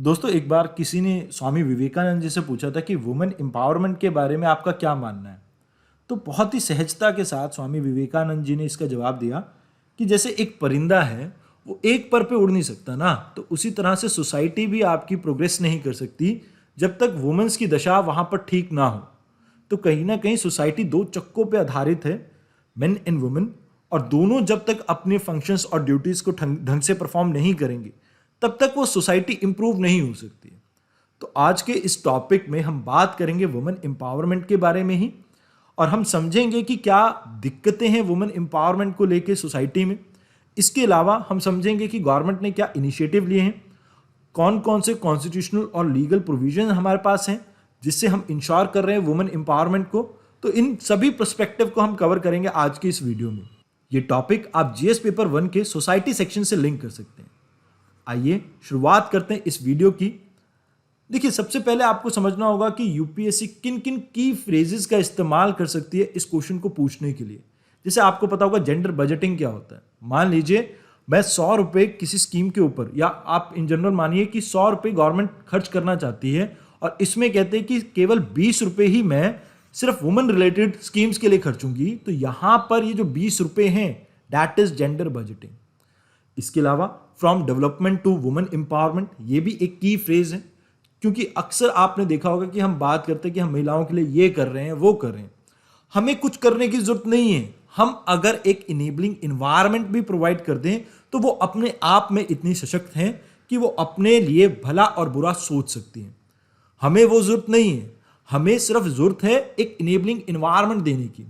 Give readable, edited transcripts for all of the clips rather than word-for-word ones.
दोस्तों एक बार किसी ने स्वामी विवेकानंद जी से पूछा था कि वुमेन एम्पावरमेंट के बारे में आपका क्या मानना है। तो बहुत ही सहजता के साथ स्वामी विवेकानंद जी ने इसका जवाब दिया कि जैसे एक परिंदा है वो एक पर पे उड़ नहीं सकता ना, तो उसी तरह से सोसाइटी भी आपकी प्रोग्रेस नहीं कर सकती जब तक वुमेन्स की दशा वहां पर ठीक ना हो। तो कहीं ना कहीं सोसाइटी दो चक्कों पे आधारित है, मेन एंड वुमेन, और दोनों जब तक अपने फंक्शंस और ड्यूटीज को ढंग ढंग से परफॉर्म नहीं करेंगे तब तक वो सोसाइटी इंप्रूव नहीं हो सकती है। तो आज के इस टॉपिक में हम बात करेंगे वुमेन एम्पावरमेंट के बारे में ही, और हम समझेंगे कि क्या दिक्कतें हैं वुमेन एम्पावरमेंट को लेके सोसाइटी में। इसके अलावा हम समझेंगे कि गवर्नमेंट ने क्या इनिशिएटिव लिए हैं, कौन कौन से कॉन्स्टिट्यूशनल और लीगल प्रोविजन हमारे पास हैं जिससे हम इंश्योर कर रहे हैं वुमेन एम्पावरमेंट को। तो इन सभी पर्सपेक्टिव को हम कवर करेंगे आज की इस वीडियो में। ये टॉपिक आप जीएस पेपर 1 के सोसाइटी सेक्शन से लिंक कर सकते हैं। आइए शुरुआत करते हैं इस वीडियो की। देखिए, सबसे पहले आपको समझना होगा कि यूपीएससी किन किन की फ्रेजेस का इस्तेमाल कर सकती है इस क्वेश्चन को पूछने के लिए। जैसे आपको पता होगा जेंडर बजटिंग क्या होता है। मान लीजिए मैं 100 रुपए किसी स्कीम के ऊपर, या आप इन जनरल मानिए कि 100 रुपए गवर्नमेंट खर्च करना चाहती है, और इसमें कहते हैं कि केवल 20 रुपए ही मैं सिर्फ वुमेन रिलेटेड स्कीम्स के लिए खर्चूंगी। तो यहां पर ये जो 20 रुपए हैं, दैट इज जेंडर बजटिंग। इसके अलावा from development to women empowerment, ये भी एक की फ्रेज है, क्योंकि अक्सर आपने देखा होगा कि हम बात करते हैं कि हम महिलाओं के लिए ये कर रहे हैं, वो कर रहे हैं। हमें कुछ करने की जरूरत नहीं है। हम अगर एक इनेबलिंग इन्वायरमेंट भी प्रोवाइड कर दें तो वो अपने आप में इतनी सशक्त हैं कि वो अपने लिए भला और बुरा सोच सकती हैं। हमें वो जरूरत नहीं है, हमें सिर्फ जरूरत है एक इनेबलिंग इन्वायरमेंट देने की।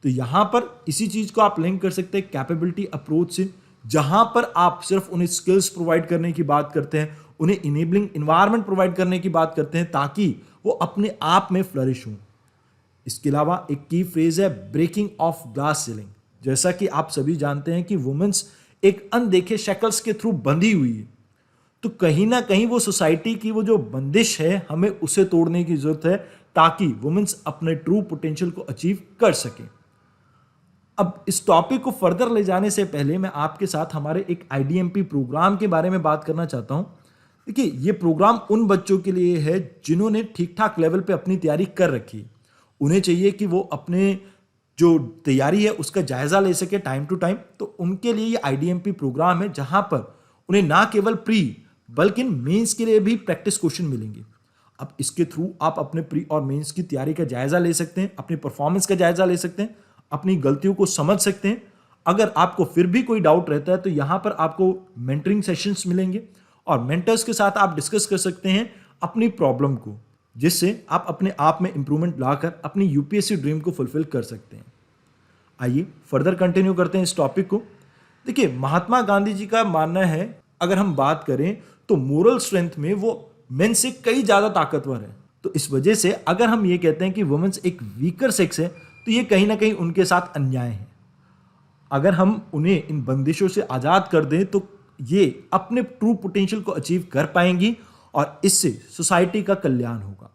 तो यहां पर इसी चीज को आप लिंक कर सकते हैं कैपेबिलिटी अप्रोच से, जहां पर आप सिर्फ उन्हें स्किल्स प्रोवाइड करने की बात करते हैं, उन्हें इनेबलिंग इन्वायरमेंट प्रोवाइड करने की बात करते हैं ताकि वो अपने आप में फ्लरिश हों। इसके अलावा एक की फ्रेज है ब्रेकिंग ऑफ ग्लास सीलिंग। जैसा कि आप सभी जानते हैं कि वुमेन्स एक अनदेखे शैकल्स के थ्रू बंधी हुई है, तो कहीं ना कहीं वो सोसाइटी की वो जो बंदिश है हमें उसे तोड़ने की जरूरत है ताकि वुमेन्स अपने ट्रू पोटेंशियल को अचीव कर सकें। अब इस टॉपिक को फर्दर ले जाने से पहले मैं आपके साथ हमारे एक आईडीएमपी प्रोग्राम के बारे में बात करना चाहता हूं। देखिए, ये प्रोग्राम उन बच्चों के लिए है जिन्होंने ठीक ठाक लेवल पे अपनी तैयारी कर रखी है। उन्हें चाहिए कि वो अपने जो तैयारी है उसका जायजा ले सके टाइम टू टाइम। तो उनके लिए ये आईडीएमपी प्रोग्राम है जहां पर उन्हें ना केवल प्री बल्कि मेंस के लिए भी प्रैक्टिस क्वेश्चन मिलेंगे। अब इसके थ्रू आप अपने प्री और मेंस की तैयारी का जायजा ले सकते हैं, अपनी परफॉर्मेंस का जायजा ले सकते हैं, अपनी गलतियों को समझ सकते हैं। अगर आपको फिर भी कोई डाउट रहता है तो यहां पर आपको मेंटरिंग सेशंस मिलेंगे और मेंटर्स के साथ आप डिस्कस कर सकते हैं अपनी प्रॉब्लम को, जिससे आप अपने आप में इंप्रूवमेंट लाकर अपनी यूपीएससी ड्रीम को फुलफिल कर सकते हैं। आइए फर्दर कंटिन्यू करते हैं इस टॉपिक को। देखिए, महात्मा गांधी जी का मानना है, अगर हम बात करें तो मोरल स्ट्रेंथ में वो मेन से कई ज्यादा ताकतवर है। तो इस वजह से अगर हम ये कहते हैं कि वुमेन्स एक वीकर सेक्स है तो ये कहीं ना कहीं उनके साथ अन्याय है। अगर हम उन्हें इन बंदिशों से आजाद कर दें तो ये अपने ट्रू पोटेंशियल को अचीव कर पाएंगी और इससे सोसाइटी का कल्याण होगा।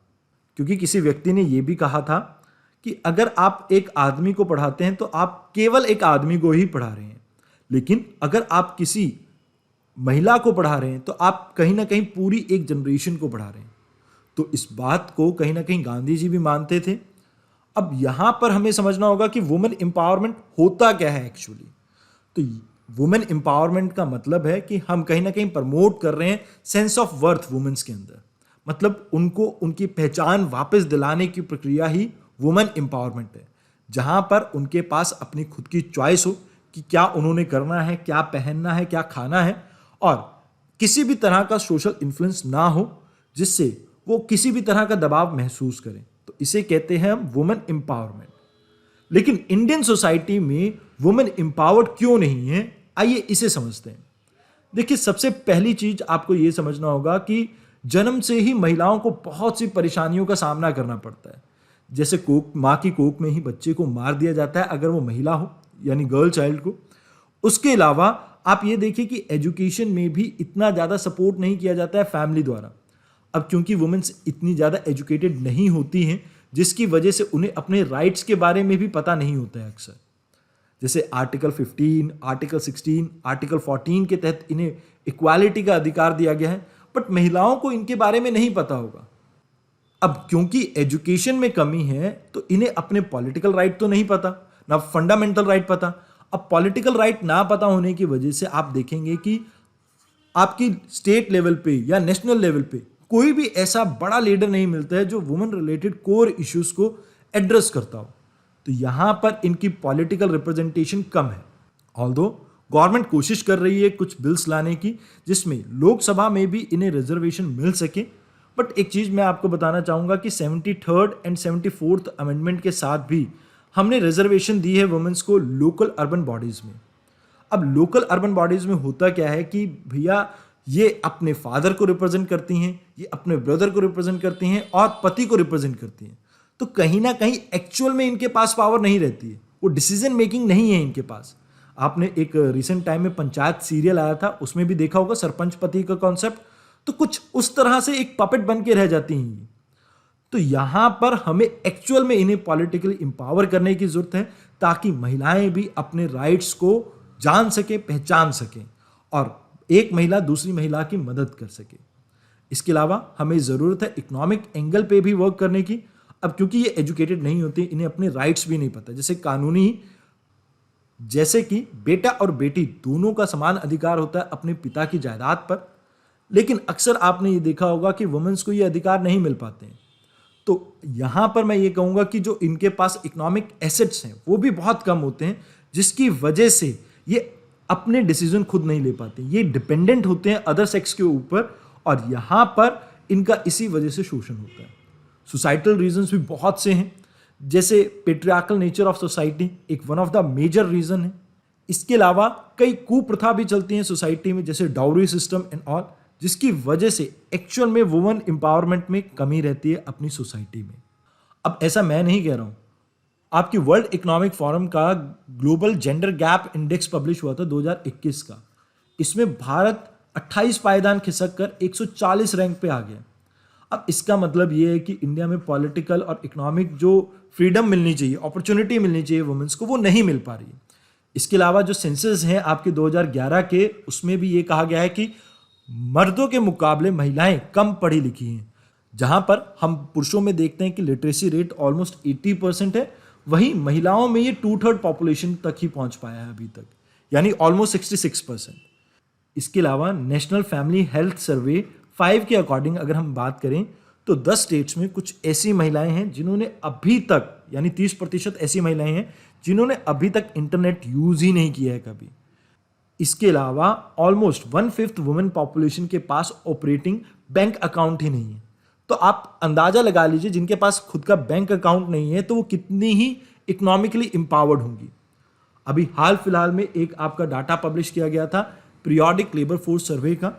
क्योंकि किसी व्यक्ति ने यह भी कहा था कि अगर आप एक आदमी को पढ़ाते हैं तो आप केवल एक आदमी को ही पढ़ा रहे हैं, लेकिन अगर आप किसी महिला को पढ़ा रहे हैं तो आप कहीं ना कहीं पूरी एक जनरेशन को पढ़ा रहे हैं। तो इस बात को कहीं ना कहीं गांधी जी भी मानते थे। अब यहां पर हमें समझना होगा कि वुमेन एम्पावरमेंट होता क्या है एक्चुअली। तो वुमेन एम्पावरमेंट का मतलब है कि हम कहीं ना कहीं प्रमोट कर रहे हैं सेंस ऑफ वर्थ वुमेन्स के अंदर, मतलब उनको उनकी पहचान वापस दिलाने की प्रक्रिया ही वुमेन एम्पावरमेंट है, जहां पर उनके पास अपनी खुद की चॉइस हो कि क्या उन्होंने करना है, क्या पहनना है, क्या खाना है, और किसी भी तरह का सोशल इन्फ्लुएंस ना हो जिससे वो किसी भी तरह का दबाव महसूस करें। तो इसे कहते हैं हम वुमेन एम्पावरमेंट। लेकिन इंडियन सोसाइटी में वुमेन एम्पावर्ड क्यों नहीं है, आइए इसे समझते हैं। देखिए, सबसे पहली चीज आपको यह समझना होगा कि जन्म से ही महिलाओं को बहुत सी परेशानियों का सामना करना पड़ता है। जैसे कोख, मां की कोख में ही बच्चे को मार दिया जाता है अगर वो महिला हो, यानी गर्ल चाइल्ड को। उसके अलावा आप ये देखिए कि एजुकेशन में भी इतना ज्यादा सपोर्ट नहीं किया जाता है फैमिली द्वारा। अब क्योंकि वुमेन्स इतनी ज्यादा एजुकेटेड नहीं होती हैं, जिसकी वजह से उन्हें अपने राइट्स के बारे में भी पता नहीं होता है अक्सर। जैसे आर्टिकल 15, आर्टिकल 16, आर्टिकल 14 के तहत इन्हें इक्वालिटी का अधिकार दिया गया है, बट महिलाओं को इनके बारे में नहीं पता होगा। अब क्योंकि एजुकेशन में कमी है तो इन्हें अपने पॉलिटिकल राइट तो नहीं पता, ना फंडामेंटल राइट पता। अब पॉलिटिकल राइट ना पता होने की वजह से आप देखेंगे कि आपकी स्टेट लेवल पे या नेशनल लेवल पे कोई भी ऐसा बड़ा लीडर नहीं मिलता है जो वुमेन रिलेटेड कोर इश्यूज को एड्रेस करता हो। तो यहां पर इनकी पॉलिटिकल रिप्रेजेंटेशन कम है। ऑल्दो गवर्नमेंट कोशिश कर रही है कुछ बिल्स लाने की जिसमें लोकसभा में भी इन्हें रिजर्वेशन मिल सके, बट एक चीज मैं आपको बताना चाहूंगा कि 73rd एंड 74th अमेंडमेंट के साथ भी हमने रिजर्वेशन दी है वुमेन्स को लोकल अर्बन बॉडीज में। अब लोकल अर्बन बॉडीज में होता क्या है कि भैया ये अपने फादर को रिप्रेजेंट करती हैं, ये अपने ब्रदर को रिप्रेजेंट करती हैं और पति को रिप्रेजेंट करती हैं। तो कहीं ना कहीं एक्चुअल में इनके पास पावर नहीं रहती है, वो डिसीजन मेकिंग नहीं है इनके पास। आपने एक रिसेंट टाइम में पंचायत सीरियल आया था, उसमें भी देखा होगा सरपंच पति का कॉन्सेप्ट, तो कुछ उस तरह से एक पपेट बन के रह जाती हैं ये। तो यहां पर हमें एक्चुअल में इन्हें पॉलिटिकली इंपावर करने की जरूरत है ताकि महिलाएं भी अपने राइट्स को जान सके, पहचान सकें और एक महिला दूसरी महिला की मदद कर सके। इसके अलावा हमें ज़रूरत है इकोनॉमिक एंगल पे भी वर्क करने की। अब क्योंकि ये एजुकेटेड नहीं होते, इन्हें अपने राइट्स भी नहीं पता, जैसे कानूनी, जैसे कि बेटा और बेटी दोनों का समान अधिकार होता है अपने पिता की जायदाद पर, लेकिन अक्सर आपने ये देखा होगा कि वुमेन्स को ये अधिकार नहीं मिल पाते हैं। तो यहां पर मैं ये कहूंगा कि जो इनके पास इकोनॉमिक एसेट्स हैं वो भी बहुत कम होते हैं, जिसकी वजह से ये अपने डिसीजन खुद नहीं ले पाते, ये डिपेंडेंट होते हैं अदर सेक्स के ऊपर, और यहां पर इनका इसी वजह से शोषण होता है। सोसाइटल रीजंस भी बहुत से हैं, जैसे पेट्रियार्कल नेचर ऑफ सोसाइटी एक one of the major reason है। इसके अलावा कई कुप्रथा भी चलती हैं सोसाइटी में, जैसे डाउरी सिस्टम एंड ऑल, जिसकी वजह से एक्चुअल में वुमेन एम्पावरमेंट में कमी रहती है अपनी सोसाइटी में। अब ऐसा मैं नहीं कह रहा हूं, आपकी वर्ल्ड इकोनॉमिक फोरम का global gender gap index publish हुआ था 2021 का। इसमें भारत 28 पायदान खिसक कर 140 रैंक पे आ गया। अब इसका मतलब ये है कि इंडिया में पॉलिटिकल और इकोनॉमिक जो फ्रीडम मिलनी चाहिए, अपॉर्चुनिटी मिलनी चाहिए वुमेन्स को, वो नहीं मिल पा रही है। इसके अलावा जो सेंसस हैं आपके 2011 के, उसमें भी ये कहा गया है कि मर्दों के मुकाबले महिलाएं कम पढ़ी लिखी हैं। जहां पर हम पुरुषों में देखते हैं कि लिटरेसी रेट ऑलमोस्ट 80% है, वहीं महिलाओं में ये 2/3 पॉपुलेशन तक ही पहुंच पाया है अभी तक, यानी ऑलमोस्ट 66%। इसके अलावा नेशनल फैमिली हेल्थ सर्वे 5 के अकॉर्डिंग अगर हम बात करें तो 10 स्टेट्स में कुछ ऐसी महिलाएं हैं जिन्होंने अभी तक, यानी 30% ऐसी महिलाएं हैं जिन्होंने अभी तक इंटरनेट यूज ही नहीं किया है कभी। इसके अलावा ऑलमोस्ट 1/5 वुमेन पॉपुलेशन के पास ऑपरेटिंग बैंक अकाउंट ही नहीं है। तो आप अंदाजा लगा लीजिए जिनके पास खुद का बैंक अकाउंट नहीं है तो वो कितनी ही इकोनॉमिकली एम्पावर्ड होंगी। अभी हाल फिलहाल में एक आपका डाटा पब्लिश किया गया था पीरियोडिक लेबर फोर्स सर्वे का।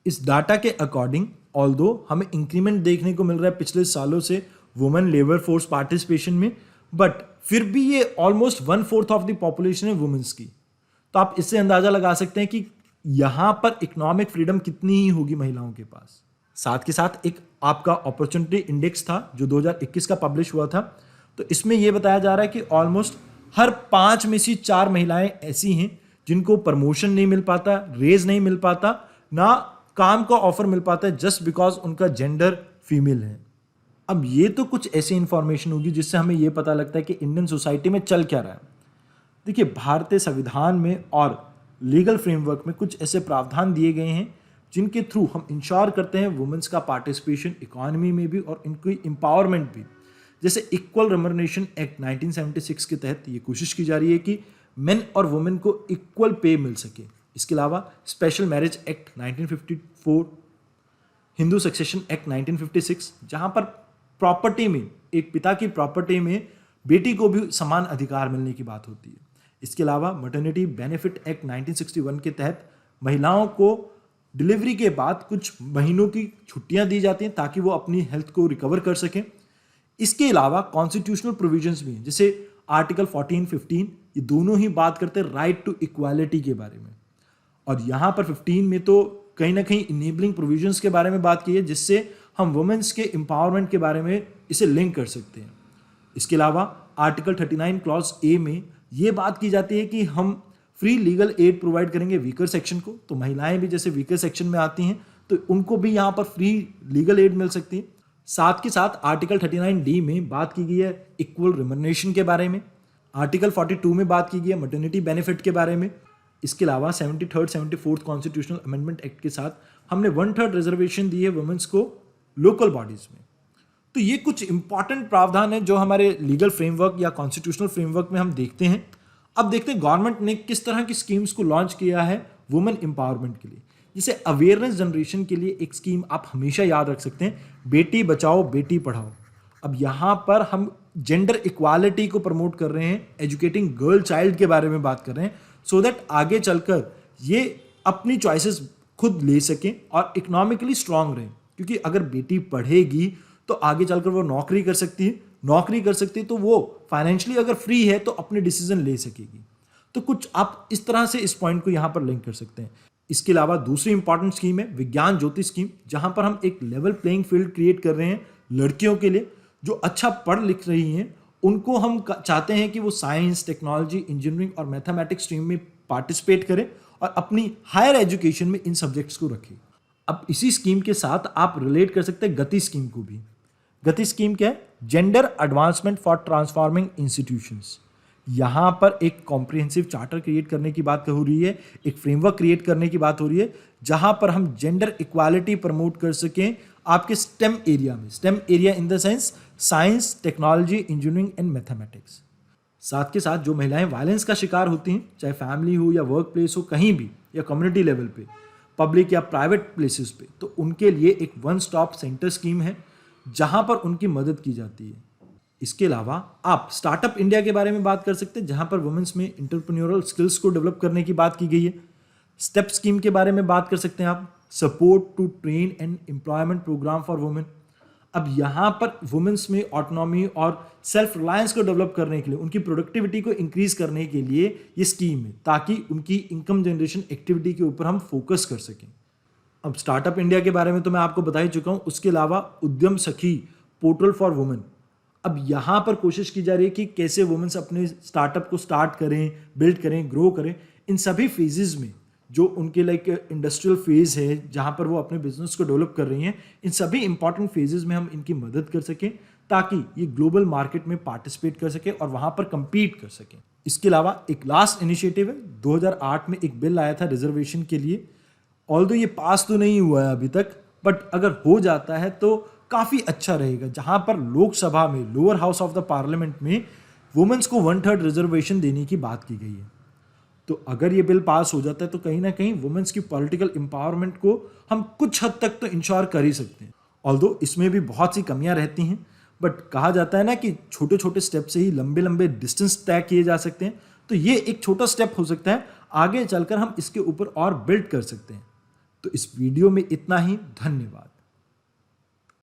इस डाटा के अकॉर्डिंग ऑल्दो हमें इंक्रीमेंट देखने को मिल रहा है पिछले सालों से वुमेन लेबर फोर्स पार्टिसिपेशन में, बट फिर भी ये ऑलमोस्ट 1/4 ऑफ द पॉपुलेशन है वुमेन्स की। तो आप इससे अंदाजा लगा सकते हैं कि यहां पर इकोनॉमिक फ्रीडम कितनी ही होगी महिलाओं के पास। साथ के साथ एक आपका अपॉर्चुनिटी इंडेक्स था जो 2021 का पब्लिश हुआ था, तो इसमें यह बताया जा रहा है कि ऑलमोस्ट हर 5 में से 4 महिलाएं ऐसी हैं जिनको प्रमोशन नहीं मिल पाता, रेज नहीं मिल पाता, ना काम का ऑफर मिल पाता है, जस्ट बिकॉज उनका जेंडर फीमेल है। अब ये तो कुछ ऐसी इंफॉर्मेशन होगी जिससे हमें यह पता लगता है कि इंडियन सोसाइटी में चल क्या रहा है। देखिए, भारतीय संविधान में और लीगल फ्रेमवर्क में कुछ ऐसे प्रावधान दिए गए हैं जिनके थ्रू हम इंश्योर करते हैं वुमेन्स का पार्टिसिपेशन इकोनॉमी में भी और इनकी एम्पावरमेंट भी। जैसे इक्वल रेम्युनरेशन एक्ट 1976 के तहत ये कोशिश की जा रही है कि मेन और वुमेन को इक्वल पे मिल सके। इसके अलावा special marriage act 1954, Hindu succession act 1956, जहां पर प्रॉपर्टी में, एक पिता की प्रॉपर्टी में बेटी को भी समान अधिकार मिलने की बात होती है। इसके अलावा मटर्निटी बेनिफिट एक्ट 1961 के तहत महिलाओं को डिलीवरी के बाद कुछ महीनों की छुट्टियां दी जाती हैं ताकि वो अपनी हेल्थ को रिकवर कर सकें। इसके अलावा कॉन्स्टिट्यूशनल प्रोविजंस भी हैं, जैसे आर्टिकल 14, 15, ये दोनों ही बात करते हैं राइट टू इक्वालिटी के बारे में। और यहाँ पर 15 में तो कहीं ना कहीं इनेबलिंग प्रोविजंस के बारे में बात की है, जिससे हम वुमेन्स के एम्पावरमेंट के बारे में इसे लिंक कर सकते हैं। इसके अलावा आर्टिकल 39 क्लॉज ए में ये बात की जाती है कि हम फ्री लीगल एड प्रोवाइड करेंगे वीकर सेक्शन को। तो महिलाएं भी जैसे वीकर सेक्शन में आती हैं तो उनको भी यहाँ पर फ्री लीगल एड मिल सकती है। साथ के साथ आर्टिकल 39D में बात की गई है इक्वल रिमर्नेशन के बारे में। आर्टिकल 42 में बात की गई है मैटरनिटी बेनिफिट के बारे में। इसके अलावा 73rd 74th constitutional amendment act के साथ हमने 1/3 रिजर्वेशन दी है वुमेन्स को लोकल बॉडीज में। तो ये कुछ इंपॉर्टेंट प्रावधान है जो हमारे लीगल फ्रेमवर्क या कॉन्स्टिट्यूशनल फ्रेमवर्क में हम देखते हैं। अब देखते हैं गवर्नमेंट ने किस तरह की स्कीम्स को लॉन्च किया है वुमेन एम्पावरमेंट के लिए। जैसे अवेयरनेस जनरेशन के लिए एक स्कीम आप हमेशा याद रख सकते हैं, बेटी बचाओ बेटी पढ़ाओ। अब यहाँ पर हम जेंडर इक्वालिटी को प्रमोट कर रहे हैं, एजुकेटिंग गर्ल चाइल्ड के बारे में बात कर रहे हैं, सो दैट आगे चलकर ये अपनी चॉइसेस खुद ले सकें और इकोनॉमिकली स्ट्रांग रहें। क्योंकि अगर बेटी पढ़ेगी तो आगे चलकर वो नौकरी कर सकती है, तो वो फाइनेंशियली अगर फ्री है तो अपने डिसीजन ले सकेगी। तो कुछ आप इस तरह से इस पॉइंट को यहाँ पर लिंक कर सकते हैं। इसके अलावा दूसरी इंपॉर्टेंट स्कीम है विज्ञान ज्योति स्कीम, जहां पर हम एक लेवल प्लेइंग फील्ड क्रिएट कर रहे हैं लड़कियों के लिए जो अच्छा पढ़ लिख रही हैं। उनको हम चाहते हैं कि वो साइंस, टेक्नोलॉजी, इंजीनियरिंग और मैथमेटिक्स स्ट्रीम में पार्टिसिपेट करें और अपनी हायर एजुकेशन में इन सब्जेक्ट्स को रखें। अब इसी स्कीम के साथ आप रिलेट कर सकते हैं गति स्कीम को भी। गति स्कीम क्या है? Gender advancement for transforming institutions. यहाँ पर एक कॉम्प्रिहेंसिव चार्टर क्रिएट करने की बात हो रही है, एक फ्रेमवर्क क्रिएट करने की बात हो रही है, जहाँ पर हम जेंडर इक्वालिटी प्रमोट कर सकें आपके स्टेम एरिया में। Stem area in the sense science, technology, engineering and mathematics. साथ के साथ जो महिलाएं वायलेंस का शिकार होती हैं, चाहे फैमिली हो या वर्क प्लेस हो, कहीं भी, या कम्युनिटी लेवल पे, पब्लिक या प्राइवेट प्लेसेस पे, तो उनके लिए एक वन स्टॉप सेंटर स्कीम है जहाँ पर उनकी मदद की जाती है। इसके अलावा आप स्टार्टअप इंडिया के बारे में बात कर सकते हैं, जहां पर वुमेन्स में इंटरप्रेन्योरल स्किल्स को डेवलप करने की बात की गई है। स्टेप स्कीम के बारे में बात कर सकते हैं आप, support to train and employment programme for women. अब यहाँ पर वुमेन्स में ऑटोनॉमी और सेल्फ रिलायंस को डेवलप करने के लिए, उनकी प्रोडक्टिविटी को इंक्रीज करने के लिए ये स्कीम है, ताकि उनकी इनकम जनरेशन एक्टिविटी के ऊपर हम फोकस कर सकें। अब स्टार्टअप इंडिया के बारे में तो मैं आपको बता ही चुका हूँ। उसके अलावा उद्यम सखी पोर्टल फॉर वुमेन। अब यहाँ पर कोशिश की जा रही है कि कैसे वुमेन्स अपने स्टार्टअप को स्टार्ट करें, बिल्ड करें, ग्रो करें। इन सभी फेजेस में जो उनके लाइक इंडस्ट्रियल फेज है, जहाँ पर वो अपने बिजनेस को डेवलप कर रही हैं, इन सभी इंपॉर्टेंट फेजेस में हम इनकी मदद कर सकें, ताकि ये ग्लोबल मार्केट में पार्टिसिपेट कर सके और वहाँ पर compete कर सकें। इसके अलावा एक लास्ट इनिशिएटिव है, 2008 में एक बिल आया था रिजर्वेशन के लिए। ऑल्दो ये पास तो नहीं हुआ है अभी तक, बट अगर हो जाता है तो काफ़ी अच्छा रहेगा, जहां पर लोकसभा में, lower house of the parliament में वुमेन्स को 1/3 रिजर्वेशन देने की बात की गई है। तो अगर ये बिल पास हो जाता है तो कहीं ना कहीं वुमेन्स की पॉलिटिकल एम्पावरमेंट को हम कुछ हद तक तो इंश्योर कर ही सकते हैं। ऑल्दो इसमें भी बहुत सी कमियां रहती हैं, बट कहा जाता है ना कि छोटे छोटे स्टेप से ही लंबे लंबे डिस्टेंस तय किए जा सकते हैं। तो ये एक छोटा स्टेप हो सकता है, आगे चलकर हम इसके ऊपर और बिल्ड कर सकते हैं। तो इस वीडियो में इतना ही। धन्यवाद।